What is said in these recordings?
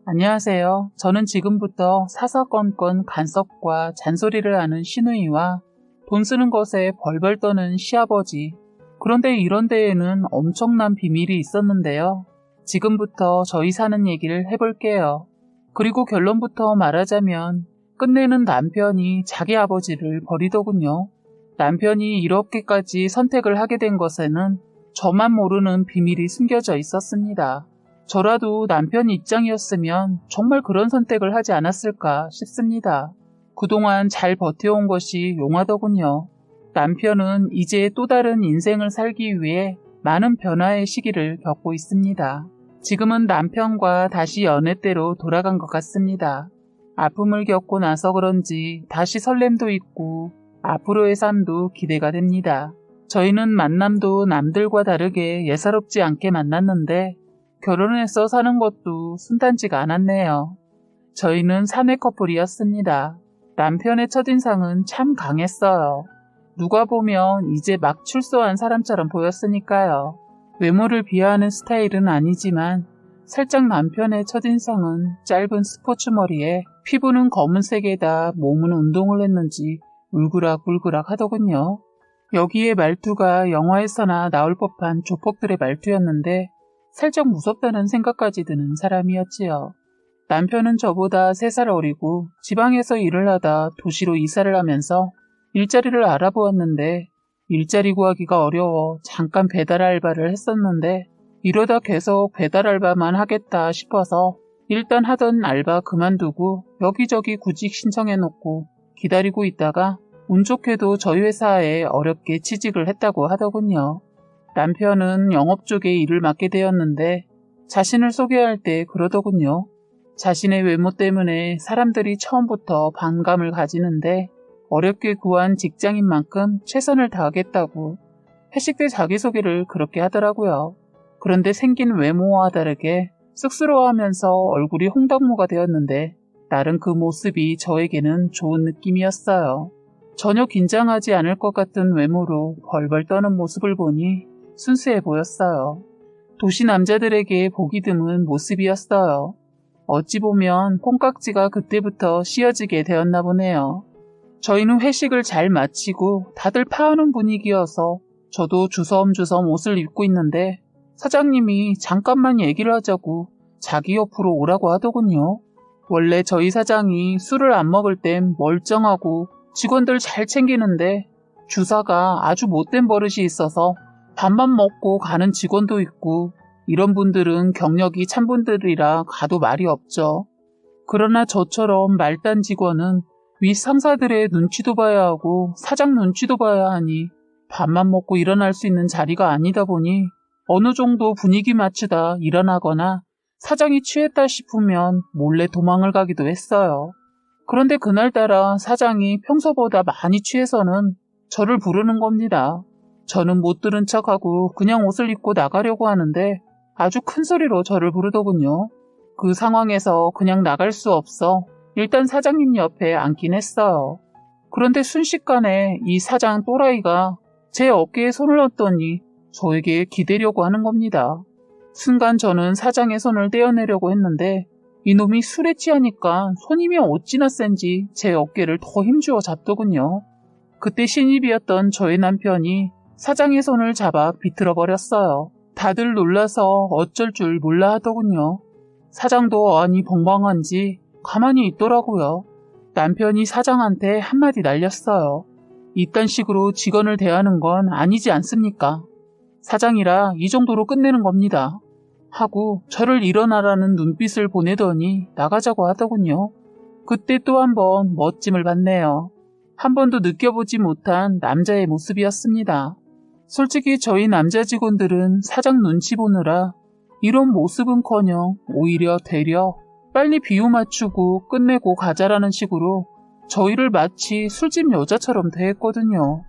안녕하세요. 저는 지금부터 사사건건 간섭과 잔소리를 하는 시누이와 돈 쓰는 것에 벌벌 떠는 시아버지, 그런데 이런 데에는 엄청난 비밀이 있었는데요. 지금부터 저희 사는 얘기를 해볼게요. 그리고 결론부터 말하자면 끝내는 남편이 자기 아버지를 버리더군요. 남편이 이렇게까지 선택을 하게 된 것에는 저만 모르는 비밀이 숨겨져 있었습니다. 저라도 남편 입장이었으면 정말 그런 선택을 하지 않았을까 싶습니다. 그동안 잘 버텨온 것이 용하더군요. 남편은 이제 또 다른 인생을 살기 위해 많은 변화의 시기를 겪고 있습니다. 지금은 남편과 다시 연애 때로 돌아간 것 같습니다. 아픔을 겪고 나서 그런지 다시 설렘도 있고 앞으로의 삶도 기대가 됩니다. 저희는 만남도 남들과 다르게 예사롭지 않게 만났는데 결혼해서 사는 것도 순탄치가 않았네요. 저희는 사내 커플이었습니다. 남편의 첫인상은 참 강했어요. 누가 보면 이제 막 출소한 사람처럼 보였으니까요. 외모를 비하하는 스타일은 아니지만 살짝 남편의 첫인상은 짧은 스포츠 머리에 피부는 검은색에다 몸은 운동을 했는지 울그락불그락 하더군요. 여기에 말투가 영화에서나 나올 법한 조폭들의 말투였는데 살짝 무섭다는 생각까지 드는 사람이었지요. 남편은 저보다 3살 어리고 지방에서 일을 하다 도시로 이사를 하면서 일자리를 알아보았는데 일자리 구하기가 어려워 잠깐 배달 알바를 했었는데 이러다 계속 배달 알바만 하겠다 싶어서 일단 하던 알바 그만두고 여기저기 구직 신청해놓고 기다리고 있다가 운 좋게도 저희 회사에 어렵게 취직을 했다고 하더군요. 남편은 영업 쪽에 일을 맡게 되었는데 자신을 소개할 때 그러더군요. 자신의 외모 때문에 사람들이 처음부터 반감을 가지는데 어렵게 구한 직장인 만큼 최선을 다하겠다고 회식 때 자기소개를 그렇게 하더라고요. 그런데 생긴 외모와 다르게 쑥스러워하면서 얼굴이 홍당무가 되었는데 나름 그 모습이 저에게는 좋은 느낌이었어요. 전혀 긴장하지 않을 것 같은 외모로 벌벌 떠는 모습을 보니 순수해 보였어요. 도시 남자들에게 보기 드문 모습이었어요. 어찌 보면 콩깍지가 그때부터 씌어지게 되었나 보네요. 저희는 회식을 잘 마치고 다들 파하는 분위기여서 저도 주섬주섬 옷을 입고 있는데 사장님이 잠깐만 얘기를 하자고 자기 옆으로 오라고 하더군요. 원래 저희 사장이 술을 안 먹을 땐 멀쩡하고 직원들 잘 챙기는데 주사가 아주 못된 버릇이 있어서 밥만 먹고 가는 직원도 있고 이런 분들은 경력이 찬 분들이라 가도 말이 없죠. 그러나 저처럼 말단 직원은 윗 상사들의 눈치도 봐야 하고 사장 눈치도 봐야 하니 밥만 먹고 일어날 수 있는 자리가 아니다 보니 어느 정도 분위기 맞추다 일어나거나 사장이 취했다 싶으면 몰래 도망을 가기도 했어요. 그런데 그날따라 사장이 평소보다 많이 취해서는 저를 부르는 겁니다. 저는 못 들은 척하고 그냥 옷을 입고 나가려고 하는데 아주 큰 소리로 저를 부르더군요. 그 상황에서 그냥 나갈 수 없어 일단 사장님 옆에 앉긴 했어요. 그런데 순식간에 이 사장 또라이가 제 어깨에 손을 얹더니 저에게 기대려고 하는 겁니다. 순간 저는 사장의 손을 떼어내려고 했는데 이놈이 술에 취하니까 손님이 어찌나 센지 제 어깨를 더 힘주어 잡더군요. 그때 신입이었던 저의 남편이 사장의 손을 잡아 비틀어 버렸어요. 다들 놀라서 어쩔 줄 몰라 하더군요. 사장도 아니 벙벙한지 가만히 있더라고요. 남편이 사장한테 한마디 날렸어요. 이딴 식으로 직원을 대하는 건 아니지 않습니까? 사장이라 이 정도로 끝내는 겁니다. 하고 저를 일어나라는 눈빛을 보내더니 나가자고 하더군요. 그때 또 한 번 멋짐을 받네요. 한 번도 느껴보지 못한 남자의 모습이었습니다. 솔직히 저희 남자 직원들은 사장 눈치 보느라 이런 모습은커녕 오히려 되려 빨리 비유 맞추고 끝내고 가자라는 식으로 저희를 마치 술집 여자처럼 대했거든요.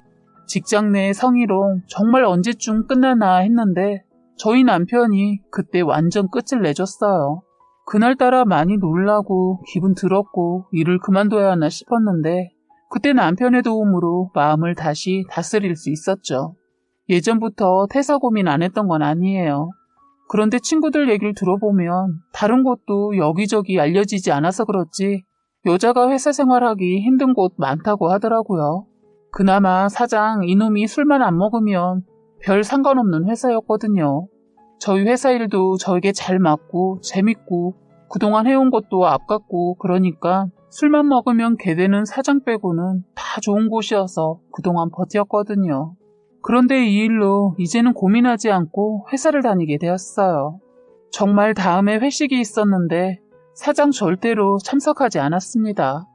직장 내 성희롱 정말 언제쯤 끝나나 했는데 저희 남편이 그때 완전 끝을 내줬어요. 그날따라 많이 놀라고 기분 들었고 일을 그만둬야 하나 싶었는데 그때 남편의 도움으로 마음을 다시 다스릴 수 있었죠. 예전부터 퇴사 고민 안 했던 건 아니에요. 그런데 친구들 얘기를 들어보면 다른 곳도 여기저기 알려지지 않아서 그렇지 여자가 회사 생활하기 힘든 곳 많다고 하더라고요. 그나마 사장 이놈이 술만 안 먹으면 별 상관없는 회사였거든요. 저희 회사 일도 저에게 잘 맞고 재밌고 그동안 해온 것도 아깝고 그러니까 술만 먹으면 개되는 사장 빼고는 다 좋은 곳이어서 그동안 버텼거든요. 그런데 이 일로 이제는 고민하지 않고 회사를 다니게 되었어요. 정말 다음에 회식이 있었는데 사장 절대로 참석하지 않았습니다.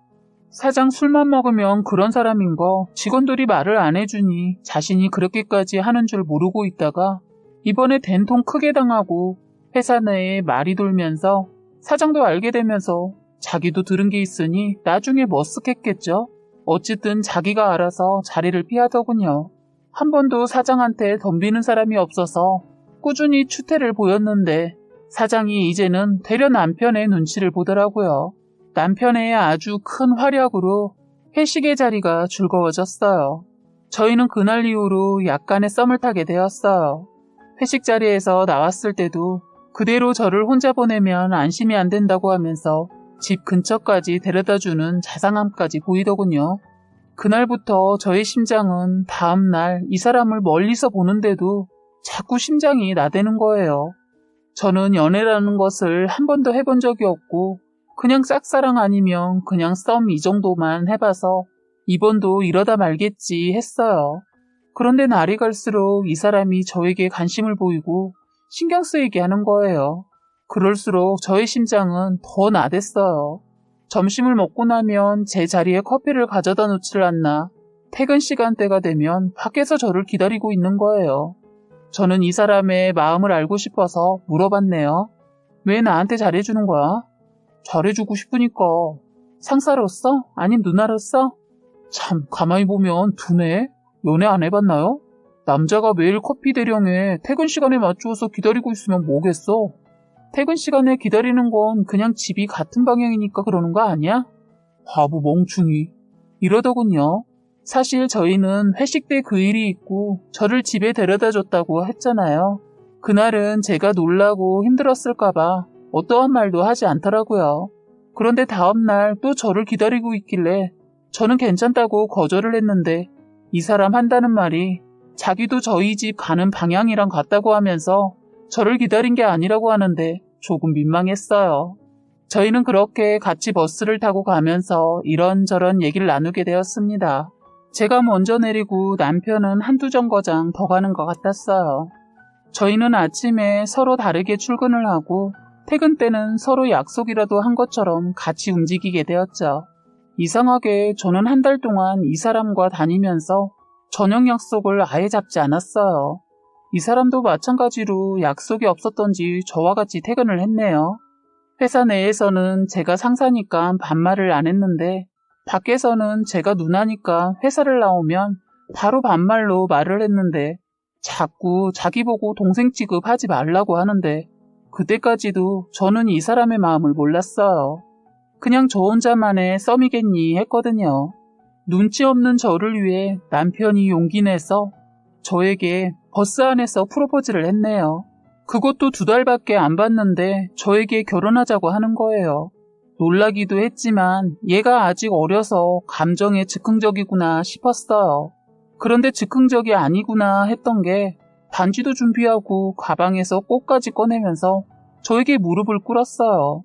사장 술만 먹으면 그런 사람인 거 직원들이 말을 안 해주니 자신이 그렇게까지 하는 줄 모르고 있다가 이번에 된통 크게 당하고 회사 내에 말이 돌면서 사장도 알게 되면서 자기도 들은 게 있으니 나중에 머쓱했겠죠. 어쨌든 자기가 알아서 자리를 피하더군요. 한 번도 사장한테 덤비는 사람이 없어서 꾸준히 추태를 보였는데 사장이 이제는 되려 남편의 눈치를 보더라고요. 남편의 아주 큰 활약으로 회식의 자리가 즐거워졌어요. 저희는 그날 이후로 약간의 썸을 타게 되었어요. 회식 자리에서 나왔을 때도 그대로 저를 혼자 보내면 안심이 안 된다고 하면서 집 근처까지 데려다주는 자상함까지 보이더군요. 그날부터 저의 심장은 다음날 이 사람을 멀리서 보는데도 자꾸 심장이 나대는 거예요. 저는 연애라는 것을 한 번도 해본 적이 없고 그냥 짝사랑 아니면 그냥 썸 이 정도만 해봐서 이번도 이러다 말겠지 했어요. 그런데 날이 갈수록 이 사람이 저에게 관심을 보이고 신경 쓰이게 하는 거예요. 그럴수록 저의 심장은 더 나댔어요. 점심을 먹고 나면 제 자리에 커피를 가져다 놓지를 않나 퇴근 시간대가 되면 밖에서 저를 기다리고 있는 거예요. 저는 이 사람의 마음을 알고 싶어서 물어봤네요. 왜 나한테 잘해주는 거야? 잘해주고 싶으니까. 상사로서? 아님 누나로서? 참 가만히 보면 두네. 연애 안 해봤나요? 남자가 매일 커피 대령에 퇴근 시간에 맞추어서 기다리고 있으면 뭐겠어? 퇴근 시간에 기다리는 건 그냥 집이 같은 방향이니까 그러는 거 아니야? 바보 멍충이. 이러더군요. 사실 저희는 회식 때 그 일이 있고 저를 집에 데려다 줬다고 했잖아요. 그날은 제가 놀라고 힘들었을까봐 어떠한 말도 하지 않더라고요. 그런데 다음날 또 저를 기다리고 있길래 저는 괜찮다고 거절을 했는데 이 사람 한다는 말이 자기도 저희 집 가는 방향이랑 같다고 하면서 저를 기다린 게 아니라고 하는데 조금 민망했어요. 저희는 그렇게 같이 버스를 타고 가면서 이런저런 얘기를 나누게 되었습니다. 제가 먼저 내리고 남편은 한두 정거장 더 가는 것 같았어요. 저희는 아침에 서로 다르게 출근을 하고 퇴근 때는 서로 약속이라도 한 것처럼 같이 움직이게 되었죠. 이상하게 저는 한 달 동안 이 사람과 다니면서 저녁 약속을 아예 잡지 않았어요. 이 사람도 마찬가지로 약속이 없었던지 저와 같이 퇴근을 했네요. 회사 내에서는 제가 상사니까 반말을 안 했는데 밖에서는 제가 누나니까 회사를 나오면 바로 반말로 말을 했는데 자꾸 자기 보고 동생 취급하지 말라고 하는데 그때까지도 저는 이 사람의 마음을 몰랐어요. 그냥 저 혼자만의 썸이겠니 했거든요. 눈치 없는 저를 위해 남편이 용기 내서 저에게 버스 안에서 프로포즈를 했네요. 그것도 2달밖에 안 봤는데 저에게 결혼하자고 하는 거예요. 놀라기도 했지만 얘가 아직 어려서 감정에 즉흥적이구나 싶었어요. 그런데 즉흥적이 아니구나 했던 게 반지도 준비하고 가방에서 꽃까지 꺼내면서 저에게 무릎을 꿇었어요.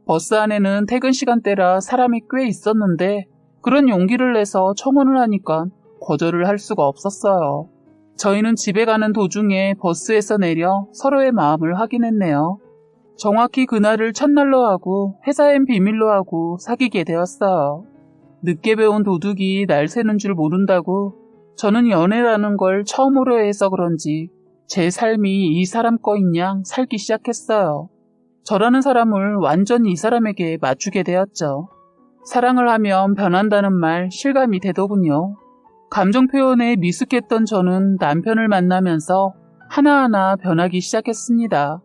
버스 안에는 퇴근 시간대라 사람이 꽤 있었는데 그런 용기를 내서 청혼을 하니까 거절을 할 수가 없었어요. 저희는 집에 가는 도중에 버스에서 내려 서로의 마음을 확인했네요. 정확히 그날을 첫날로 하고 회사엔 비밀로 하고 사귀게 되었어요. 늦게 배운 도둑이 날 새는 줄 모른다고 저는 연애라는 걸 처음으로 해서 그런지 제 삶이 이 사람 거인 양 살기 시작했어요. 저라는 사람을 완전히 이 사람에게 맞추게 되었죠. 사랑을 하면 변한다는 말 실감이 되더군요. 감정 표현에 미숙했던 저는 남편을 만나면서 하나하나 변하기 시작했습니다.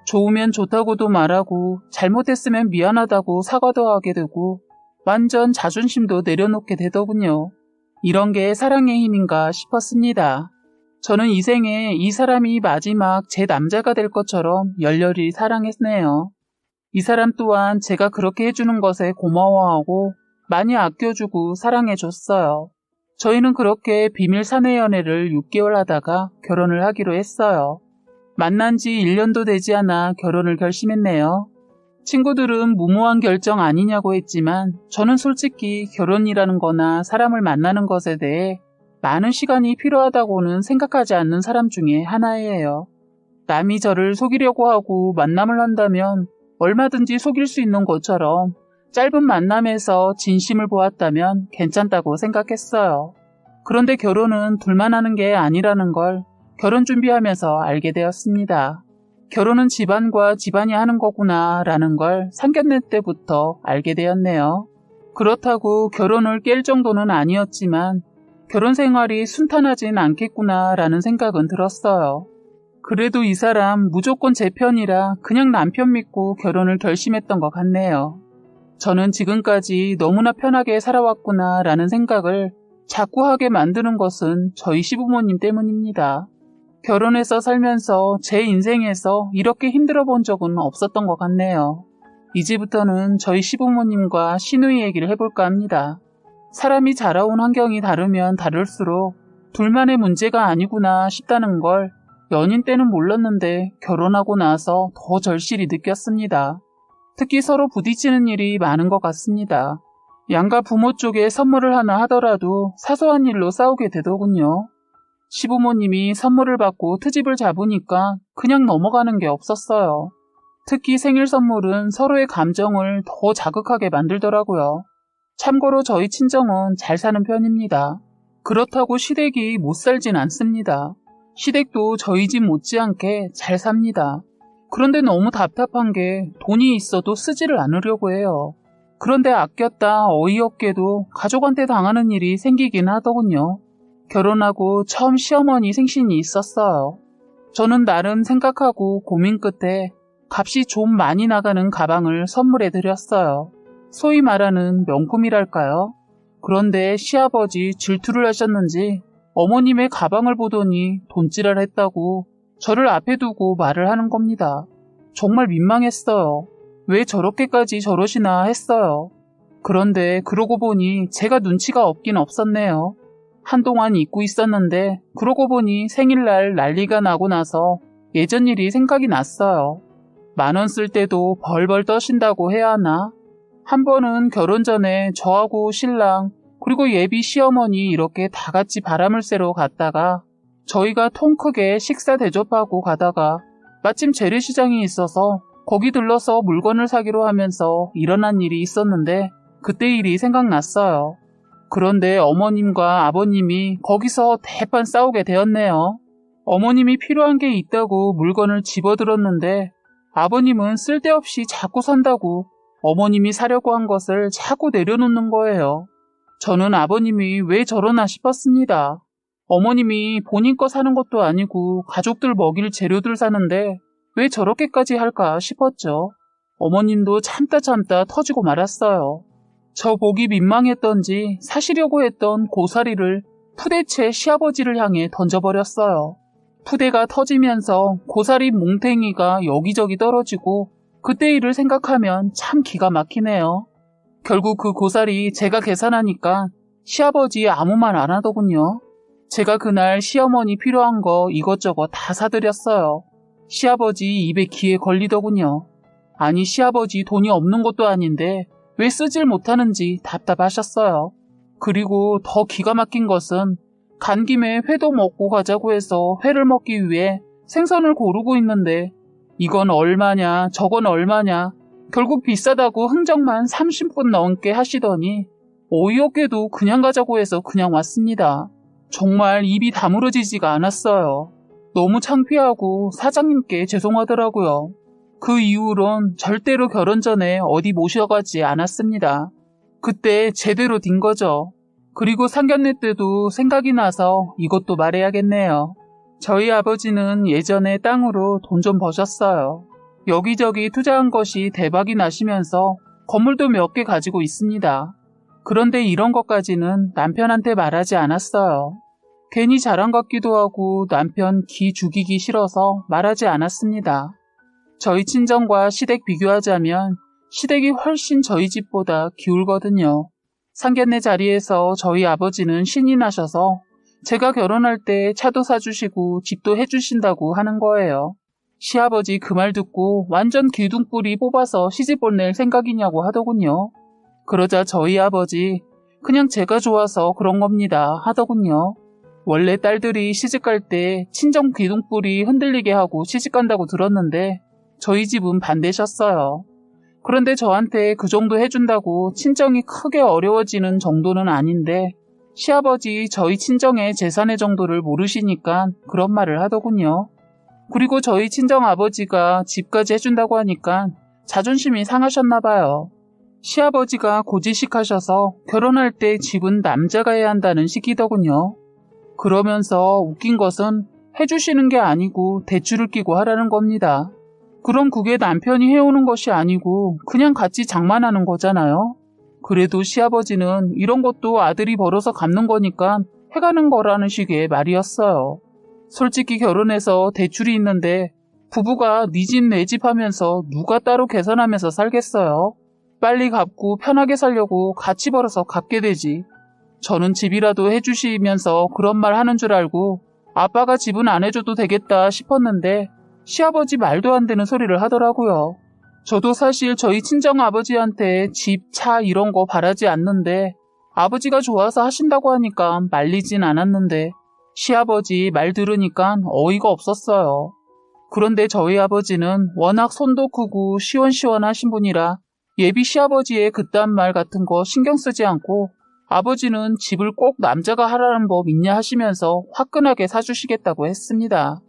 좋으면 좋다고도 말하고 잘못했으면 미안하다고 사과도 하게 되고 완전 자존심도 내려놓게 되더군요. 이런 게 사랑의 힘인가 싶었습니다. 저는 이 생에 이 사람이 마지막 제 남자가 될 것처럼 열렬히 사랑했네요. 이 사람 또한 제가 그렇게 해주는 것에 고마워하고 많이 아껴주고 사랑해줬어요. 저희는 그렇게 비밀 사내 연애를 6개월 하다가 결혼을 하기로 했어요. 만난 지 1년도 되지 않아 결혼을 결심했네요. 친구들은 무모한 결정 아니냐고 했지만 저는 솔직히 결혼이라는 거나 사람을 만나는 것에 대해 많은 시간이 필요하다고는 생각하지 않는 사람 중에 하나예요. 남이 저를 속이려고 하고 만남을 한다면 얼마든지 속일 수 있는 것처럼 짧은 만남에서 진심을 보았다면 괜찮다고 생각했어요. 그런데 결혼은 둘만 하는 게 아니라는 걸 결혼 준비하면서 알게 되었습니다. 결혼은 집안과 집안이 하는 거구나 라는 걸 상견례 때부터 알게 되었네요. 그렇다고 결혼을 깰 정도는 아니었지만 결혼 생활이 순탄하진 않겠구나 라는 생각은 들었어요. 그래도 이 사람 무조건 제 편이라 그냥 남편 믿고 결혼을 결심했던 것 같네요. 저는 지금까지 너무나 편하게 살아왔구나 라는 생각을 자꾸 하게 만드는 것은 저희 시부모님 때문입니다. 결혼해서 살면서 제 인생에서 이렇게 힘들어 본 적은 없었던 것 같네요. 이제부터는 저희 시부모님과 시누이 얘기를 해볼까 합니다. 사람이 자라온 환경이 다르면 다를수록 둘만의 문제가 아니구나 싶다는 걸 연인 때는 몰랐는데 결혼하고 나서 더 절실히 느꼈습니다. 특히 서로 부딪히는 일이 많은 것 같습니다. 양가 부모 쪽에 선물을 하나 하더라도 사소한 일로 싸우게 되더군요. 시부모님이 선물을 받고 트집을 잡으니까 그냥 넘어가는 게 없었어요. 특히 생일 선물은 서로의 감정을 더 자극하게 만들더라고요. 참고로 저희 친정은 잘 사는 편입니다. 그렇다고 시댁이 못 살진 않습니다. 시댁도 저희 집 못지않게 잘 삽니다. 그런데 너무 답답한 게 돈이 있어도 쓰지를 않으려고 해요. 그런데 아꼈다 어이없게도 가족한테 당하는 일이 생기긴 하더군요. 결혼하고 처음 시어머니 생신이 있었어요. 저는 나름 생각하고 고민 끝에 값이 좀 많이 나가는 가방을 선물해 드렸어요. 소위 말하는 명품이랄까요? 그런데 시아버지 질투를 하셨는지 어머님의 가방을 보더니 돈지랄 했다고 저를 앞에 두고 말을 하는 겁니다. 정말 민망했어요. 왜 저렇게까지 저러시나 했어요. 그런데 그러고 보니 제가 눈치가 없긴 없었네요. 한동안 잊고 있었는데 그러고 보니 생일날 난리가 나고 나서 예전 일이 생각이 났어요. 10,000원 쓸 때도 벌벌 떠신다고 해야 하나? 한 번은 결혼 전에 저하고 신랑 그리고 예비 시어머니 이렇게 다 같이 바람을 쐬러 갔다가 저희가 통 크게 식사 대접하고 가다가 마침 재래시장이 있어서 거기 들러서 물건을 사기로 하면서 일어난 일이 있었는데 그때 일이 생각났어요. 그런데 어머님과 아버님이 거기서 대판 싸우게 되었네요. 어머님이 필요한 게 있다고 물건을 집어들었는데 아버님은 쓸데없이 자꾸 산다고 어머님이 사려고 한 것을 자꾸 내려놓는 거예요. 저는 아버님이 왜 저러나 싶었습니다. 어머님이 본인 거 사는 것도 아니고 가족들 먹일 재료들 사는데 왜 저렇게까지 할까 싶었죠. 어머님도 참다 터지고 말았어요. 저 보기 민망했던지 사시려고 했던 고사리를 푸대채 시아버지를 향해 던져버렸어요. 푸대가 터지면서 고사리 몽탱이가 여기저기 떨어지고 그때 일을 생각하면 참 기가 막히네요. 결국 그 고사리 제가 계산하니까 시아버지 아무 말 안 하더군요. 제가 그날 시어머니 필요한 거 이것저것 다 사드렸어요. 시아버지 입에 기에 걸리더군요. 아니 시아버지 돈이 없는 것도 아닌데 왜 쓰질 못하는지 답답하셨어요. 그리고 더 기가 막힌 것은 간 김에 회도 먹고 가자고 해서 회를 먹기 위해 생선을 고르고 있는데 이건 얼마냐 저건 얼마냐 결국 비싸다고 흥정만 30분 넘게 하시더니 어이없게도 그냥 가자고 해서 그냥 왔습니다. 정말 입이 다물어지지가 않았어요. 너무 창피하고 사장님께 죄송하더라고요. 그 이후론 절대로 결혼 전에 어디 모셔가지 않았습니다. 그때 제대로 딘 거죠. 그리고 상견례 때도 생각이 나서 이것도 말해야겠네요. 저희 아버지는 예전에 땅으로 돈 좀 버셨어요. 여기저기 투자한 것이 대박이 나시면서 건물도 몇 개 가지고 있습니다. 그런데 이런 것까지는 남편한테 말하지 않았어요. 괜히 자랑 같기도 하고 남편 기 죽이기 싫어서 말하지 않았습니다. 저희 친정과 시댁 비교하자면 시댁이 훨씬 저희 집보다 기울거든요. 상견례 자리에서 저희 아버지는 신이 나셔서 제가 결혼할 때 차도 사주시고 집도 해주신다고 하는 거예요. 시아버지 그 말 듣고 완전 기둥뿌리 뽑아서 시집 보낼 생각이냐고 하더군요. 그러자 저희 아버지 그냥 제가 좋아서 그런 겁니다 하더군요. 원래 딸들이 시집갈 때 친정 기둥뿌리 흔들리게 하고 시집간다고 들었는데 저희 집은 반대셨어요. 그런데 저한테 그 정도 해준다고 친정이 크게 어려워지는 정도는 아닌데 시아버지 저희 친정의 재산의 정도를 모르시니까 그런 말을 하더군요. 그리고 저희 친정 아버지가 집까지 해준다고 하니까 자존심이 상하셨나 봐요. 시아버지가 고지식 하셔서 결혼할 때 집은 남자가 해야 한다는 식이더군요. 그러면서 웃긴 것은 해주시는 게 아니고 대출을 끼고 하라는 겁니다. 그럼 그게 남편이 해오는 것이 아니고 그냥 같이 장만하는 거잖아요. 그래도 시아버지는 이런 것도 아들이 벌어서 갚는 거니까 해가는 거라는 식의 말이었어요. 솔직히 결혼해서 대출이 있는데 부부가 네 집 내 집 하면서 누가 따로 계산하면서 살겠어요. 빨리 갚고 편하게 살려고 같이 벌어서 갚게 되지. 저는 집이라도 해주시면서 그런 말 하는 줄 알고 아빠가 집은 안 해줘도 되겠다 싶었는데 시아버지 말도 안 되는 소리를 하더라고요. 저도 사실 저희 친정아버지한테 집, 차 이런 거 바라지 않는데 아버지가 좋아서 하신다고 하니까 말리진 않았는데 시아버지 말 들으니까 어이가 없었어요. 그런데 저희 아버지는 워낙 손도 크고 시원시원하신 분이라 예비 시아버지의 그딴 말 같은 거 신경 쓰지 않고 아버지는 집을 꼭 남자가 하라는 법 있냐 하시면서 화끈하게 사주시겠다고 했습니다.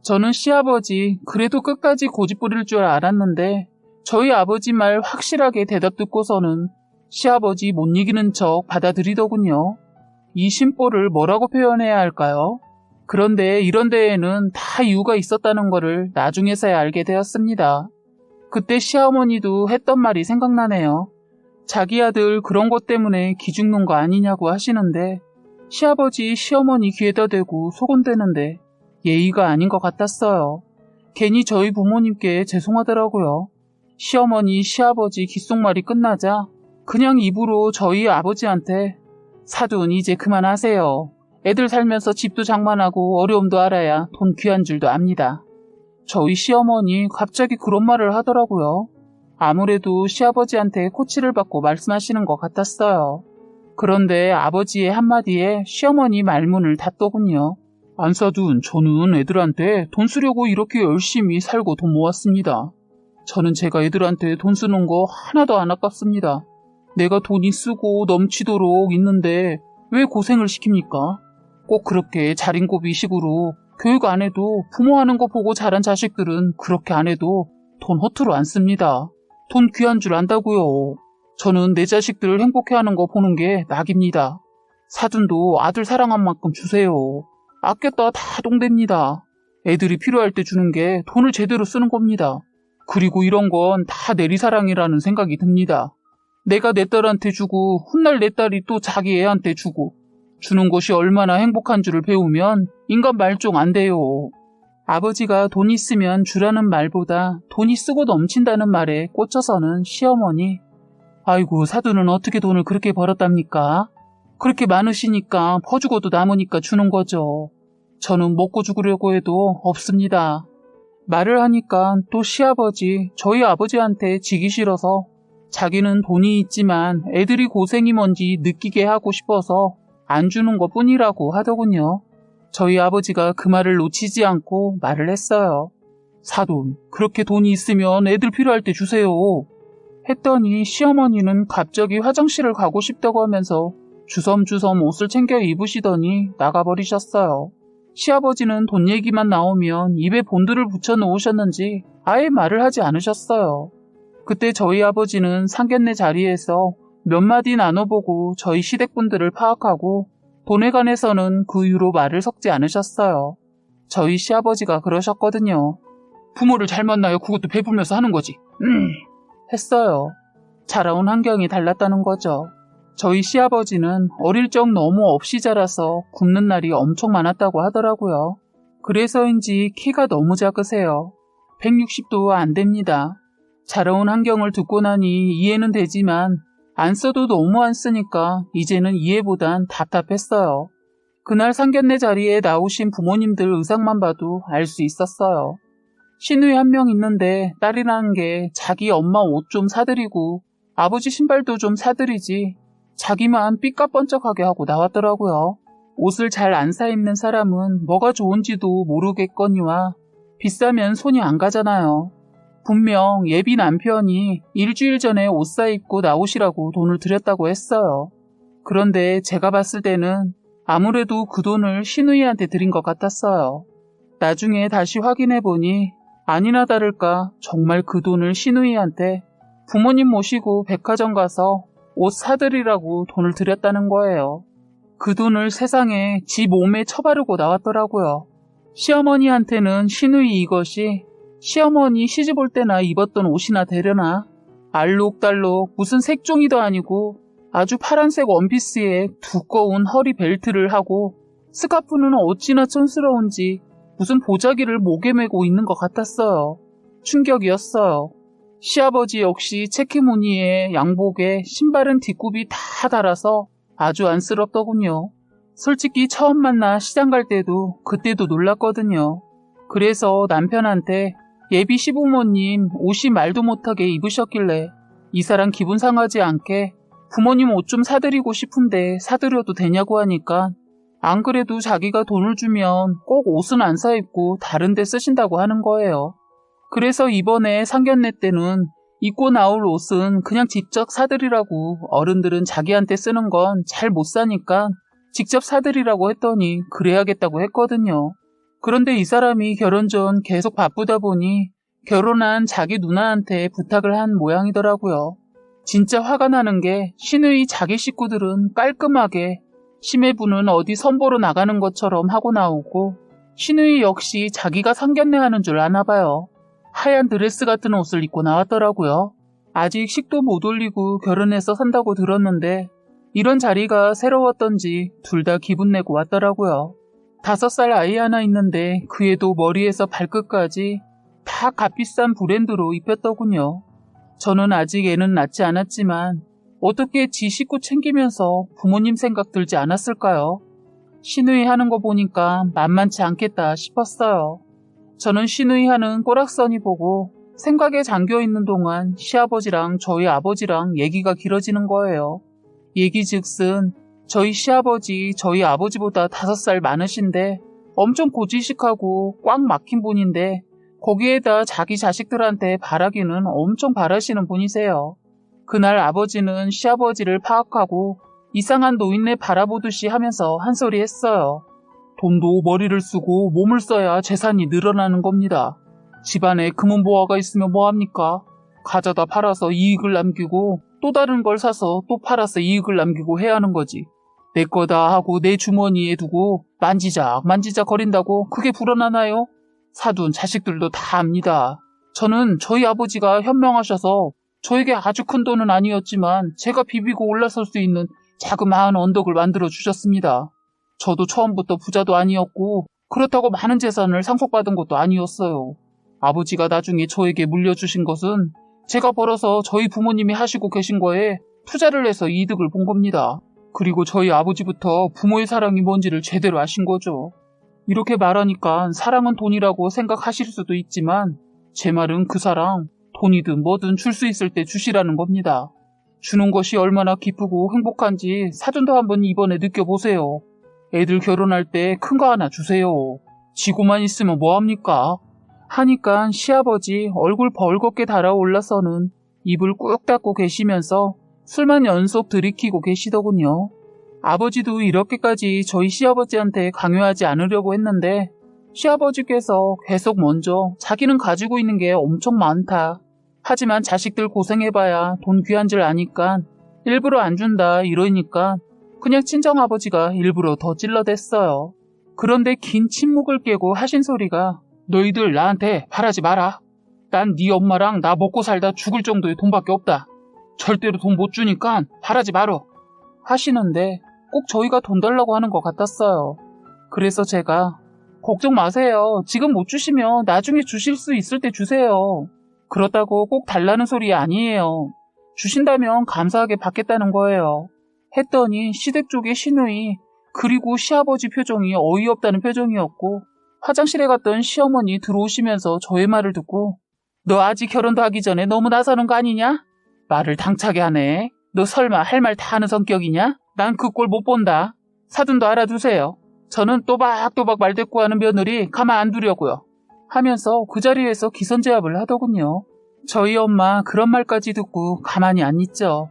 저는 시아버지 그래도 끝까지 고집 부릴 줄 알았는데 저희 아버지 말 확실하게 대답 듣고서는 시아버지 못 이기는 척 받아들이더군요. 이 심보를 뭐라고 표현해야 할까요? 그런데 이런 데에는 다 이유가 있었다는 거를 나중에서야 알게 되었습니다. 그때 시어머니도 했던 말이 생각나네요. 자기 아들 그런 것 때문에 기죽는 거 아니냐고 하시는데 시아버지 시어머니 귀에다 대고 소곤대는데 예의가 아닌 것 같았어요. 괜히 저희 부모님께 죄송하더라고요. 시어머니 시아버지 귓속말이 끝나자 그냥 입으로 저희 아버지한테 사돈 이제 그만하세요. 애들 살면서 집도 장만하고 어려움도 알아야 돈 귀한 줄도 압니다. 저희 시어머니 갑자기 그런 말을 하더라고요. 아무래도 시아버지한테 코치를 받고 말씀하시는 것 같았어요. 그런데 아버지의 한마디에 시어머니 말문을 닫더군요. 안사돈, 저는 애들한테 돈 쓰려고 이렇게 열심히 살고 돈 모았습니다. 저는 제가 애들한테 돈 쓰는 거 하나도 안 아깝습니다. 내가 돈이 쓰고 넘치도록 있는데 왜 고생을 시킵니까? 꼭 그렇게 자린고비식으로 교육 안 해도 부모 하는 거 보고 자란 자식들은 그렇게 안 해도 돈 허투루 안 씁니다. 돈 귀한 줄 안다고요. 저는 내 자식들을 행복해하는 거 보는 게 낙입니다. 사돈도 아들 사랑한 만큼 주세요. 아꼈다 다 똥됩니다. 애들이 필요할 때 주는 게 돈을 제대로 쓰는 겁니다. 그리고 이런 건 다 내리사랑이라는 생각이 듭니다. 내가 내 딸한테 주고 훗날 내 딸이 또 자기 애한테 주고 주는 것이 얼마나 행복한 줄을 배우면 인간 말종 안 돼요. 아버지가 돈 있으면 주라는 말보다 돈이 쓰고 넘친다는 말에 꽂혀서는 시어머니 아이고 사돈은 어떻게 돈을 그렇게 벌었답니까? 그렇게 많으시니까 퍼주고도 남으니까 주는 거죠. 저는 먹고 죽으려고 해도 없습니다. 말을 하니까 또 시아버지 저희 아버지한테 지기 싫어서 자기는 돈이 있지만 애들이 고생이 뭔지 느끼게 하고 싶어서 안 주는 것 뿐이라고 하더군요. 저희 아버지가 그 말을 놓치지 않고 말을 했어요. 사돈, 그렇게 돈이 있으면 애들 필요할 때 주세요. 했더니 시어머니는 갑자기 화장실을 가고 싶다고 하면서 주섬주섬 옷을 챙겨 입으시더니 나가버리셨어요. 시아버지는 돈 얘기만 나오면 입에 본드를 붙여 놓으셨는지 아예 말을 하지 않으셨어요. 그때 저희 아버지는 상견례 자리에서 몇 마디 나눠보고 저희 시댁분들을 파악하고 돈에 관해서는 그 이후로 말을 섞지 않으셨어요. 저희 시아버지가 그러셨거든요. 부모를 잘 만나야 그것도 배불면서 하는 거지. 했어요. 자라온 환경이 달랐다는 거죠. 저희 시아버지는 어릴 적 너무 없이 자라서 굶는 날이 엄청 많았다고 하더라고요. 그래서인지 키가 너무 작으세요. 160도 안 됩니다. 자라온 환경을 듣고 나니 이해는 되지만 안 써도 너무 안 쓰니까 이제는 이해보단 답답했어요. 그날 상견례 자리에 나오신 부모님들 의상만 봐도 알 수 있었어요. 시누이 한 명 있는데 딸이라는 게 자기 엄마 옷 좀 사드리고 아버지 신발도 좀 사드리지 자기만 삐까뻔쩍하게 하고 나왔더라고요. 옷을 잘 안 사 입는 사람은 뭐가 좋은지도 모르겠거니와 비싸면 손이 안 가잖아요. 분명 예비 남편이 일주일 전에 옷 사 입고 나오시라고 돈을 드렸다고 했어요. 그런데 제가 봤을 때는 아무래도 그 돈을 시누이한테 드린 것 같았어요. 나중에 다시 확인해보니 아니나 다를까 정말 그 돈을 시누이한테 부모님 모시고 백화점 가서 옷 사드리라고 돈을 드렸다는 거예요. 그 돈을 세상에 지 몸에 처바르고 나왔더라고요. 시어머니한테는 시누이 이것이 시어머니 시집 올 때나 입었던 옷이나 되려나? 알록달록 무슨 색종이도 아니고 아주 파란색 원피스에 두꺼운 허리 벨트를 하고 스카프는 어찌나 촌스러운지 무슨 보자기를 목에 메고 있는 것 같았어요. 충격이었어요. 시아버지 역시 체크 무늬에 양복에 신발은 뒷굽이 다 달아서 아주 안쓰럽더군요. 솔직히 처음 만나 시장 갈 때도 그때도 놀랐거든요. 그래서 남편한테 예비 시부모님 옷이 말도 못하게 입으셨길래 이 사람 기분 상하지 않게 부모님 옷 좀 사드리고 싶은데 사드려도 되냐고 하니까 안 그래도 자기가 돈을 주면 꼭 옷은 안 사 입고 다른 데 쓰신다고 하는 거예요. 그래서 이번에 상견례 때는 입고 나올 옷은 그냥 직접 사드리라고 어른들은 자기한테 쓰는 건 잘 못 사니까 직접 사드리라고 했더니 그래야겠다고 했거든요. 그런데 이 사람이 결혼 전 계속 바쁘다 보니 결혼한 자기 누나한테 부탁을 한 모양이더라고요. 진짜 화가 나는 게 시누이 자기 식구들은 깔끔하게 시매부는 어디 선보러 나가는 것처럼 하고 나오고 시누이 역시 자기가 상견례 하는 줄 아나 봐요. 하얀 드레스 같은 옷을 입고 나왔더라고요. 아직 식도 못 올리고 결혼해서 산다고 들었는데 이런 자리가 새로웠던지 둘 다 기분 내고 왔더라고요. 5살 아이 하나 있는데 그 애도 머리에서 발끝까지 다 값비싼 브랜드로 입혔더군요. 저는 아직 애는 낳지 않았지만 어떻게 지 식구 챙기면서 부모님 생각 들지 않았을까요? 시누이 하는 거 보니까 만만치 않겠다 싶었어요. 저는 시누이 하는 꼬락서니 보고 생각에 잠겨있는 동안 시아버지랑 저희 아버지랑 얘기가 길어지는 거예요. 얘기즉슨 저희 시아버지 저희 아버지보다 5살 많으신데 엄청 고지식하고 꽉 막힌 분인데 거기에다 자기 자식들한테 바라기는 엄청 바라시는 분이세요. 그날 아버지는 시아버지를 파악하고 이상한 노인네 바라보듯이 하면서 한 소리 했어요. 돈도 머리를 쓰고 몸을 써야 재산이 늘어나는 겁니다. 집안에 금은보화가 있으면 뭐합니까? 가져다 팔아서 이익을 남기고 또 다른 걸 사서 또 팔아서 이익을 남기고 해야 하는 거지. 내 거다 하고 내 주머니에 두고 만지작 거린다고 그게 불어나나요? 사둔 자식들도 다 압니다. 저는 저희 아버지가 현명하셔서 저에게 아주 큰 돈은 아니었지만 제가 비비고 올라설 수 있는 자그마한 언덕을 만들어 주셨습니다. 저도 처음부터 부자도 아니었고 그렇다고 많은 재산을 상속받은 것도 아니었어요. 아버지가 나중에 저에게 물려주신 것은 제가 벌어서 저희 부모님이 하시고 계신 거에 투자를 해서 이득을 본 겁니다. 그리고 저희 아버지부터 부모의 사랑이 뭔지를 제대로 아신 거죠. 이렇게 말하니까 사랑은 돈이라고 생각하실 수도 있지만 제 말은 그 사랑 돈이든 뭐든 줄 수 있을 때 주시라는 겁니다. 주는 것이 얼마나 기쁘고 행복한지 사돈도 한번 이번에 느껴보세요. 애들 결혼할 때 큰 거 하나 주세요. 지고만 있으면 뭐합니까? 하니까 시아버지 얼굴 벌겋게 달아올라서는 입을 꾹 닫고 계시면서 술만 연속 들이키고 계시더군요. 아버지도 이렇게까지 저희 시아버지한테 강요하지 않으려고 했는데 시아버지께서 계속 먼저 자기는 가지고 있는 게 엄청 많다. 하지만 자식들 고생해봐야 돈 귀한 줄 아니까 일부러 안 준다 이러니까 그냥 친정아버지가 일부러 더 찔러댔어요. 그런데 긴 침묵을 깨고 하신 소리가 너희들 나한테 바라지 마라. 난 네 엄마랑 나 먹고 살다 죽을 정도의 돈밖에 없다. 절대로 돈 못 주니까 바라지 말어. 하시는데 꼭 저희가 돈 달라고 하는 것 같았어요. 그래서 제가 걱정 마세요. 지금 못 주시면 나중에 주실 수 있을 때 주세요. 그렇다고 꼭 달라는 소리 아니에요. 주신다면 감사하게 받겠다는 거예요. 했더니 시댁 쪽의 시누이 그리고 시아버지 표정이 어이없다는 표정이었고 화장실에 갔던 시어머니 들어오시면서 저의 말을 듣고 너 아직 결혼도 하기 전에 너무 나서는 거 아니냐? 말을 당차게 하네. 너 설마 할 말 다 하는 성격이냐? 난 그 꼴 못 본다. 사돈도 알아두세요. 저는 또박또박 말대꾸하는 며느리 가만 안 두려고요. 하면서 그 자리에서 기선제압을 하더군요. 저희 엄마 그런 말까지 듣고 가만히 안 있죠.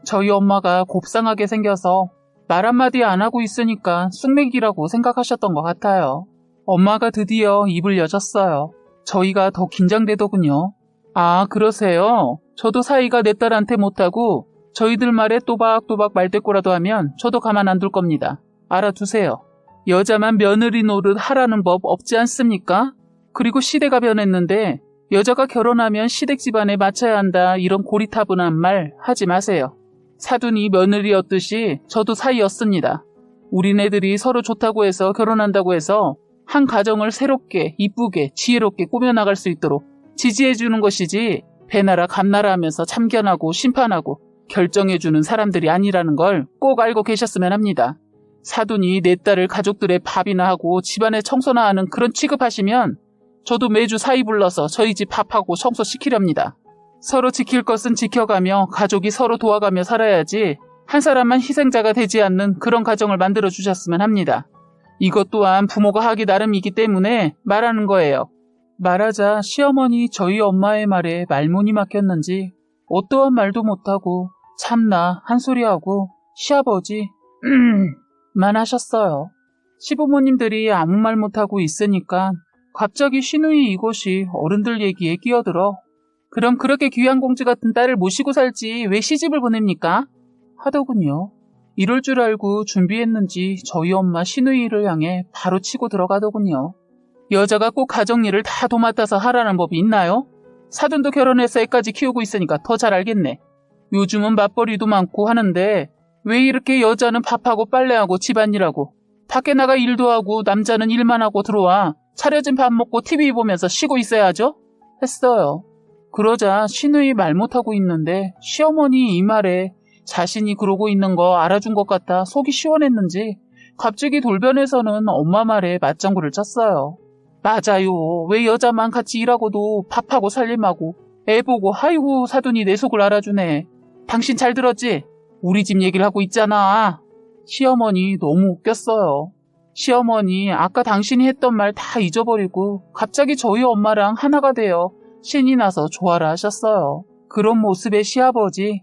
저희 엄마가 곱상하게 생겨서 말 한마디 안 하고 있으니까 쑥맥이라고 생각하셨던 것 같아요. 엄마가 드디어 입을 여셨어요. 저희가 더 긴장되더군요. 아, 그러세요? 저도 사이가 내 딸한테 못하고 저희들 말에 또박또박 말대꾸라도 하면 저도 가만 안 둘 겁니다. 알아두세요. 여자만 며느리 노릇 하라는 법 없지 않습니까? 그리고 시대가 변했는데 여자가 결혼하면 시댁 집안에 맞춰야 한다 이런 고리타분한 말 하지 마세요. 사돈이 며느리였듯이 저도 사이였습니다. 우리네들이 서로 좋다고 해서 결혼한다고 해서 한 가정을 새롭게 이쁘게 지혜롭게 꾸며나갈 수 있도록 지지해주는 것이지 배나라 감나라 하면서 참견하고 심판하고 결정해주는 사람들이 아니라는 걸 꼭 알고 계셨으면 합니다. 사돈이 내 딸을 가족들의 밥이나 하고 집안에 청소나 하는 그런 취급하시면 저도 매주 사위 불러서 저희 집 밥하고 청소시키렵니다. 서로 지킬 것은 지켜가며 가족이 서로 도와가며 살아야지 한 사람만 희생자가 되지 않는 그런 가정을 만들어주셨으면 합니다. 이것 또한 부모가 하기 나름이기 때문에 말하는 거예요. 말하자 시어머니 저희 엄마의 말에 말문이 막혔는지 어떠한 말도 못하고 참나 한 소리하고 시아버지 만 하셨어요. 시부모님들이 아무 말 못하고 있으니까 갑자기 시누이 이것이 어른들 얘기에 끼어들어 그럼 그렇게 귀한 공주 같은 딸을 모시고 살지 왜 시집을 보냅니까? 하더군요. 이럴 줄 알고 준비했는지 저희 엄마 시누이를 향해 바로 치고 들어가더군요. 여자가 꼭 가정일을 다 도맡아서 하라는 법이 있나요? 사돈도 결혼해서 애까지 키우고 있으니까 더 잘 알겠네. 요즘은 맞벌이도 많고 하는데 왜 이렇게 여자는 밥하고 빨래하고 집안일하고 밖에 나가 일도 하고 남자는 일만 하고 들어와 차려진 밥 먹고 TV 보면서 쉬고 있어야죠? 했어요. 그러자 시누이 말 못하고 있는데 시어머니 이 말에 자신이 그러고 있는 거 알아준 것 같아 속이 시원했는지 갑자기 돌변해서는 엄마 말에 맞장구를 쳤어요. 맞아요. 왜 여자만 같이 일하고도 밥하고 살림하고 애 보고 아이고 사돈이 내 속을 알아주네. 당신 잘 들었지? 우리 집 얘기를 하고 있잖아. 시어머니 너무 웃겼어요. 시어머니 아까 당신이 했던 말 다 잊어버리고 갑자기 저희 엄마랑 하나가 되어 신이 나서 좋아라 하셨어요. 그런 모습의 시아버지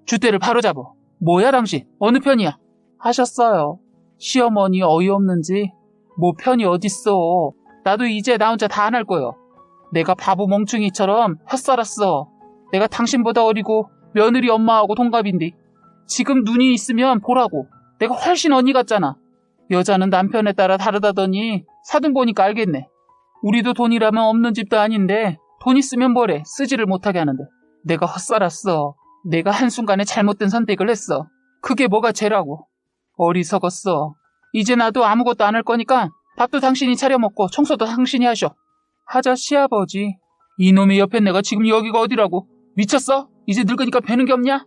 줏대를 바로잡어. 뭐야 당신? 어느 편이야? 하셨어요. 시어머니 어이없는지 뭐 편이 어딨어. 나도 이제 나 혼자 다 안 할 거요. 내가 바보 멍충이처럼 헛살았어. 내가 당신보다 어리고 며느리 엄마하고 동갑인데 지금 눈이 있으면 보라고. 내가 훨씬 언니 같잖아. 여자는 남편에 따라 다르다더니 사돈 보니까 알겠네. 우리도 돈이라면 없는 집도 아닌데 돈 있으면 뭐래 쓰지를 못하게 하는데 내가 헛살았어. 내가 한순간에 잘못된 선택을 했어. 그게 뭐가 죄라고. 어리석었어. 이제 나도 아무것도 안 할 거니까 밥도 당신이 차려 먹고 청소도 당신이 하셔. 하자 시아버지 이놈의 옆에 내가 지금 여기가 어디라고. 미쳤어? 이제 늙으니까 배는 게 없냐?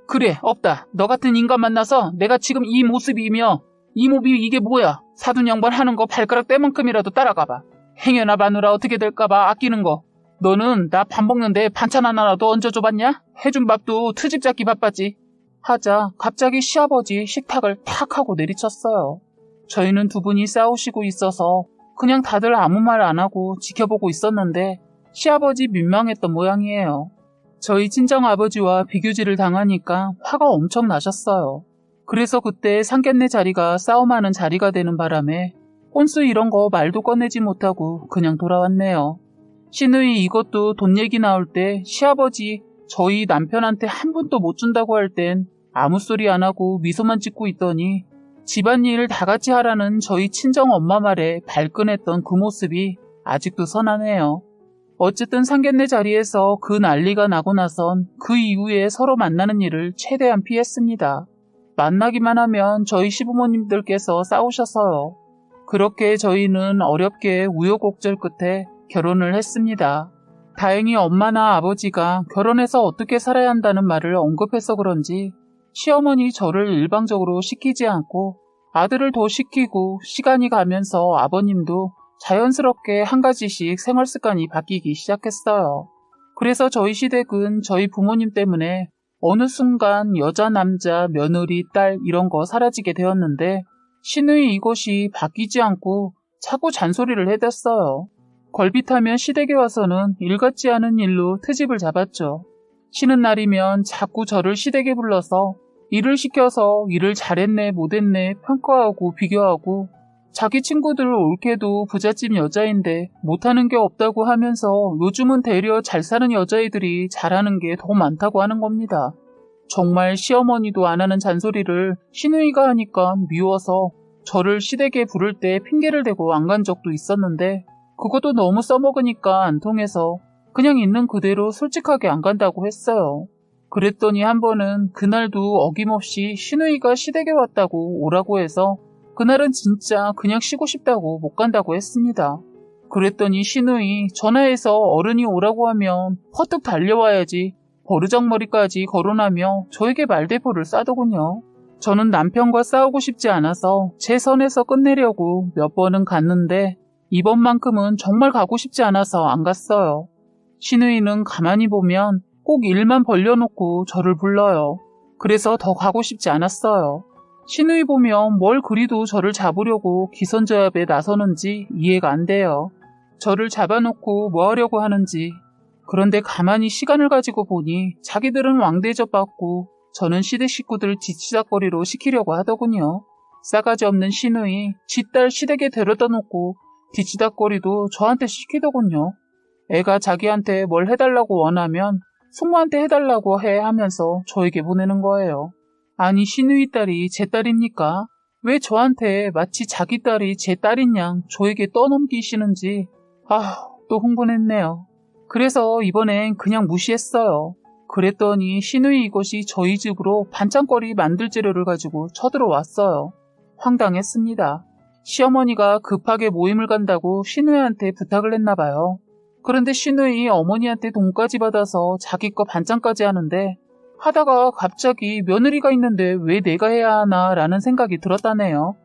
그래 없다. 너 같은 인간 만나서 내가 지금 이 모습이며 이 몸이 이게 뭐야. 사돈 양반 하는 거 발가락 떼만큼이라도 따라가봐. 행여나 마누라 어떻게 될까봐 아끼는 거. 너는 나 밥 먹는데 반찬 하나라도 얹어줘봤냐? 해준 밥도 트집 잡기 바빴지. 하자 갑자기 시아버지 식탁을 탁 하고 내리쳤어요. 저희는 두 분이 싸우시고 있어서 그냥 다들 아무 말 안 하고 지켜보고 있었는데 시아버지 민망했던 모양이에요. 저희 친정아버지와 비교질을 당하니까 화가 엄청 나셨어요. 그래서 그때 상견례 자리가 싸움하는 자리가 되는 바람에 혼수 이런 거 말도 꺼내지 못하고 그냥 돌아왔네요. 시누이 이것도 돈 얘기 나올 때 시아버지 저희 남편한테 한 푼도 못 준다고 할 땐 아무 소리 안 하고 미소만 짓고 있더니 집안일 다 같이 하라는 저희 친정 엄마 말에 발끈했던 그 모습이 아직도 선하네요. 어쨌든 상견례 자리에서 그 난리가 나고 나선 그 이후에 서로 만나는 일을 최대한 피했습니다. 만나기만 하면 저희 시부모님들께서 싸우셔서요. 그렇게 저희는 어렵게 우여곡절 끝에 결혼을 했습니다. 다행히 엄마나 아버지가 결혼해서 어떻게 살아야 한다는 말을 언급해서 그런지 시어머니 저를 일방적으로 시키지 않고 아들을 더 시키고 시간이 가면서 아버님도 자연스럽게 한 가지씩 생활 습관이 바뀌기 시작했어요. 그래서 저희 시댁은 저희 부모님 때문에 어느 순간 여자, 남자, 며느리, 딸 이런 거 사라지게 되었는데 시누이 이것이 바뀌지 않고 자꾸 잔소리를 해댔어요. 걸핏하면 시댁에 와서는 일 같지 않은 일로 트집을 잡았죠. 쉬는 날이면 자꾸 저를 시댁에 불러서 일을 시켜서 일을 잘했네 못했네 평가하고 비교하고 자기 친구들 올케도 부잣집 여자인데 못하는 게 없다고 하면서 요즘은 되려 잘 사는 여자애들이 잘하는 게 더 많다고 하는 겁니다. 정말 시어머니도 안 하는 잔소리를 시누이가 하니까 미워서 저를 시댁에 부를 때 핑계를 대고 안 간 적도 있었는데 그것도 너무 써먹으니까 안 통해서 그냥 있는 그대로 솔직하게 안 간다고 했어요. 그랬더니 한 번은 그날도 어김없이 시누이가 시댁에 왔다고 오라고 해서 그날은 진짜 그냥 쉬고 싶다고 못 간다고 했습니다. 그랬더니 시누이 전화해서 어른이 오라고 하면 퍼뜩 달려와야지 버르장머리까지 거론하며 저에게 말대포를 쏴더군요. 저는 남편과 싸우고 싶지 않아서 제 선에서 끝내려고 몇 번은 갔는데 이번만큼은 정말 가고 싶지 않아서 안 갔어요. 시누이는 가만히 보면 꼭 일만 벌려놓고 저를 불러요. 그래서 더 가고 싶지 않았어요. 시누이 보면 뭘 그리도 저를 잡으려고 기선제압에 나서는지 이해가 안 돼요. 저를 잡아놓고 뭐 하려고 하는지. 그런데 가만히 시간을 가지고 보니 자기들은 왕대접 받고 저는 시댁 식구들 뒤치다거리로 시키려고 하더군요. 싸가지 없는 시누이 지 딸 시댁에 데려다 놓고 뒤치다거리도 저한테 시키더군요. 애가 자기한테 뭘 해달라고 원하면 숙모한테 해달라고 해 하면서 저에게 보내는 거예요. 아니 시누이 딸이 제 딸입니까? 왜 저한테 마치 자기 딸이 제 딸인 양 저에게 떠넘기시는지 또 흥분했네요. 그래서 이번엔 그냥 무시했어요. 그랬더니 시누이 이것이 저희 집으로 반찬거리 만들 재료를 가지고 쳐들어왔어요. 황당했습니다. 시어머니가 급하게 모임을 간다고 시누이한테 부탁을 했나 봐요. 그런데 시누이 어머니한테 돈까지 받아서 자기 거 반찬까지 하는데 하다가 갑자기 며느리가 있는데 왜 내가 해야 하나 라는 생각이 들었다네요.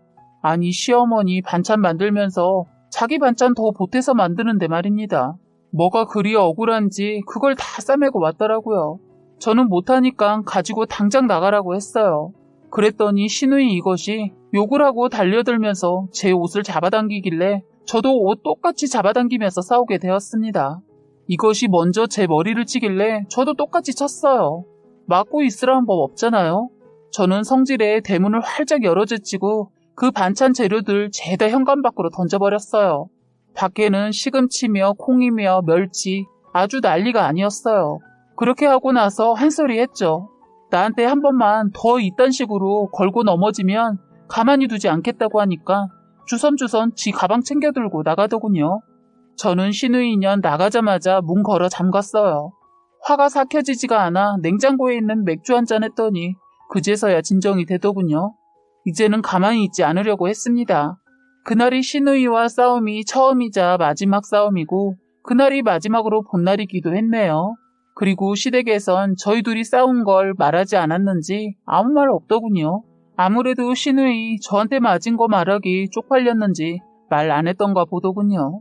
아니 시어머니 반찬 만들면서 자기 반찬 더 보태서 만드는데 말입니다. 뭐가 그리 억울한지 그걸 다 싸매고 왔더라고요. 저는 못하니까 가지고 당장 나가라고 했어요. 그랬더니 시누이 이것이 욕을 하고 달려들면서 제 옷을 잡아당기길래 저도 옷 똑같이 잡아당기면서 싸우게 되었습니다. 이것이 먼저 제 머리를 치길래 저도 똑같이 쳤어요. 막고 있으라는 법 없잖아요. 저는 성질에 대문을 활짝 열어제치고 그 반찬 재료들 죄다 현관 밖으로 던져버렸어요. 밖에는 시금치며 콩이며 멸치 아주 난리가 아니었어요. 그렇게 하고 나서 한 소리 했죠. 나한테 한 번만 더 이딴 식으로 걸고 넘어지면 가만히 두지 않겠다고 하니까 주섬주섬 지 가방 챙겨 들고 나가더군요. 저는 시누이 년 나가자마자 문 걸어 잠갔어요. 화가 삭혀지지가 않아 냉장고에 있는 맥주 한잔 했더니 그제서야 진정이 되더군요. 이제는 가만히 있지 않으려고 했습니다. 그날이 시누이와 싸움이 처음이자 마지막 싸움이고 그날이 마지막으로 본 날이기도 했네요. 그리고 시댁에선 저희 둘이 싸운 걸 말하지 않았는지 아무 말 없더군요. 아무래도 시누이 저한테 맞은 거 말하기 쪽팔렸는지 말 안 했던가 보더군요.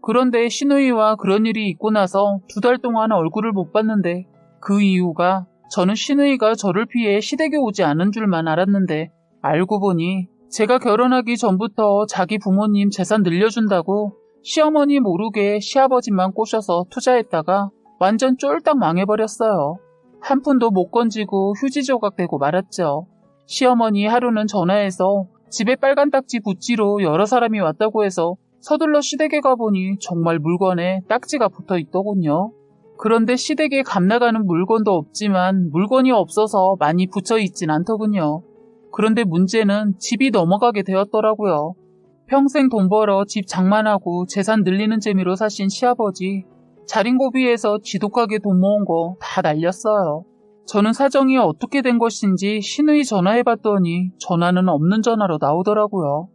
그런데 시누이와 그런 일이 있고 나서 2달 동안 얼굴을 못 봤는데 그 이유가 저는 시누이가 저를 피해 시댁에 오지 않은 줄만 알았는데 알고 보니 제가 결혼하기 전부터 자기 부모님 재산 늘려준다고 시어머니 모르게 시아버지만 꼬셔서 투자했다가 완전 쫄딱 망해버렸어요. 한 푼도 못 건지고 휴지 조각 되고 말았죠. 시어머니 하루는 전화해서 집에 빨간 딱지 붙지로 여러 사람이 왔다고 해서 서둘러 시댁에 가보니 정말 물건에 딱지가 붙어 있더군요. 그런데 시댁에 값나가는 물건도 없지만 물건이 없어서 많이 붙여 있진 않더군요. 그런데 문제는 집이 넘어가게 되었더라고요. 평생 돈 벌어 집 장만하고 재산 늘리는 재미로 사신 시아버지 자린고비에서 지독하게 돈 모은 거 다 날렸어요. 저는 사정이 어떻게 된 것인지 시누이 전화해봤더니 전화는 없는 전화로 나오더라고요.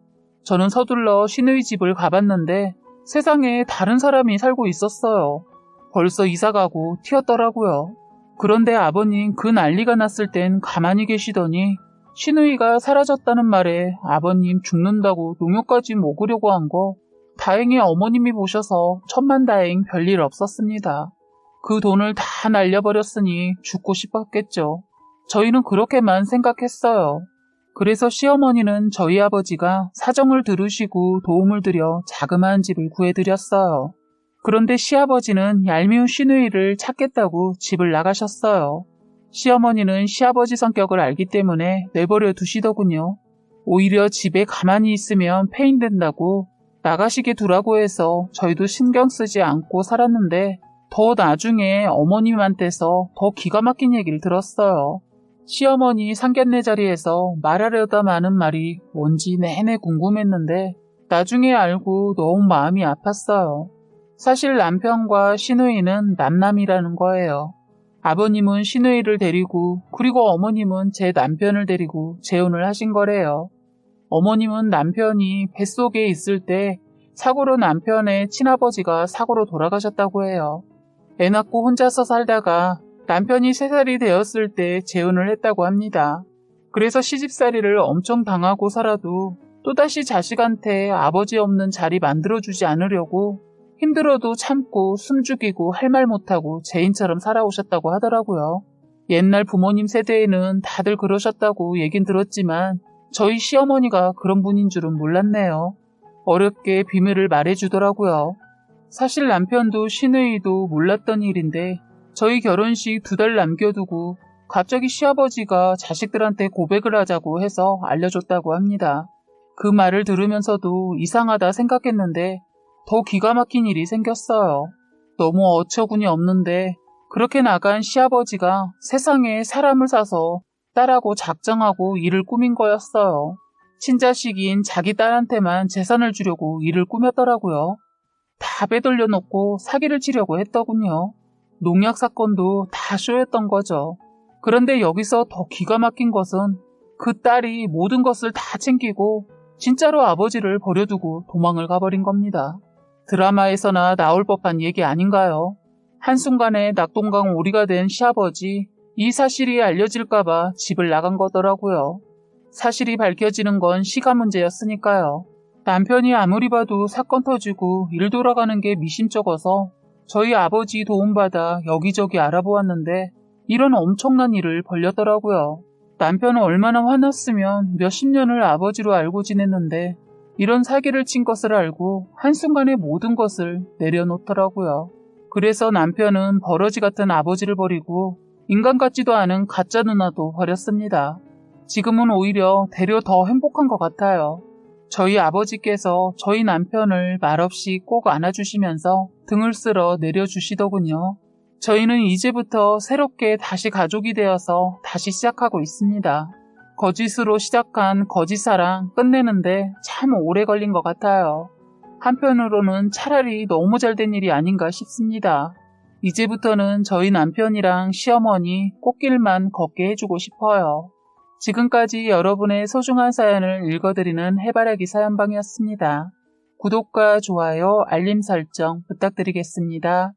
저는 서둘러 시누이 집을 가봤는데 세상에 다른 사람이 살고 있었어요. 벌써 이사가고 튀었더라고요. 그런데 아버님 그 난리가 났을 땐 가만히 계시더니 시누이가 사라졌다는 말에 아버님 죽는다고 농요까지 먹으려고 한 거 다행히 어머님이 보셔서 천만다행 별일 없었습니다. 그 돈을 다 날려버렸으니 죽고 싶었겠죠. 저희는 그렇게만 생각했어요. 그래서 시어머니는 저희 아버지가 사정을 들으시고 도움을 드려 자그마한 집을 구해드렸어요. 그런데 시아버지는 얄미운 시누이를 찾겠다고 집을 나가셨어요. 시어머니는 시아버지 성격을 알기 때문에 내버려 두시더군요. 오히려 집에 가만히 있으면 폐인된다고 나가시게 두라고 해서 저희도 신경 쓰지 않고 살았는데 더 나중에 어머님한테서 더 기가 막힌 얘기를 들었어요. 시어머니 상견례 자리에서 말하려다 마는 말이 뭔지 내내 궁금했는데 나중에 알고 너무 마음이 아팠어요. 사실 남편과 시누이는 남남이라는 거예요. 아버님은 시누이를 데리고 그리고 어머님은 제 남편을 데리고 재혼을 하신 거래요. 어머님은 남편이 뱃속에 있을 때 사고로 남편의 친아버지가 사고로 돌아가셨다고 해요. 애 낳고 혼자서 살다가 남편이 3살이 되었을 때 재혼을 했다고 합니다. 그래서 시집살이를 엄청 당하고 살아도 또다시 자식한테 아버지 없는 자리 만들어주지 않으려고 힘들어도 참고 숨죽이고 할 말 못하고 죄인처럼 살아오셨다고 하더라고요. 옛날 부모님 세대에는 다들 그러셨다고 얘긴 들었지만 저희 시어머니가 그런 분인 줄은 몰랐네요. 어렵게 비밀을 말해주더라고요. 사실 남편도 시누이도 몰랐던 일인데 저희 결혼식 2달 남겨두고 갑자기 시아버지가 자식들한테 고백을 하자고 해서 알려줬다고 합니다. 그 말을 들으면서도 이상하다 생각했는데 더 기가 막힌 일이 생겼어요. 너무 어처구니 없는데 그렇게 나간 시아버지가 세상에 사람을 사서 딸하고 작정하고 일을 꾸민 거였어요. 친자식인 자기 딸한테만 재산을 주려고 일을 꾸몄더라고요. 다 빼돌려놓고 사기를 치려고 했더군요. 농약 사건도 다 쇼였던 거죠. 그런데 여기서 더 기가 막힌 것은 그 딸이 모든 것을 다 챙기고 진짜로 아버지를 버려두고 도망을 가버린 겁니다. 드라마에서나 나올 법한 얘기 아닌가요? 한순간에 낙동강 오리가 된 시아버지, 이 사실이 알려질까봐 집을 나간 거더라고요. 사실이 밝혀지는 건 시간 문제였으니까요. 남편이 아무리 봐도 사건 터지고 일 돌아가는 게 미심쩍어서 저희 아버지 도움받아 여기저기 알아보았는데 이런 엄청난 일을 벌렸더라고요. 남편은 얼마나 화났으면 몇십 년을 아버지로 알고 지냈는데 이런 사기를 친 것을 알고 한순간에 모든 것을 내려놓더라고요. 그래서 남편은 버러지 같은 아버지를 버리고 인간 같지도 않은 가짜 누나도 버렸습니다. 지금은 오히려 되려 더 행복한 것 같아요. 저희 아버지께서 저희 남편을 말없이 꼭 안아주시면서 등을 쓸어 내려주시더군요. 저희는 이제부터 새롭게 다시 가족이 되어서 다시 시작하고 있습니다. 거짓으로 시작한 거짓사랑 끝내는데 참 오래 걸린 것 같아요. 한편으로는 차라리 너무 잘된 일이 아닌가 싶습니다. 이제부터는 저희 남편이랑 시어머니 꽃길만 걷게 해주고 싶어요. 지금까지 여러분의 소중한 사연을 읽어드리는 해바라기 사연방이었습니다. 구독과 좋아요, 알림 설정 부탁드리겠습니다.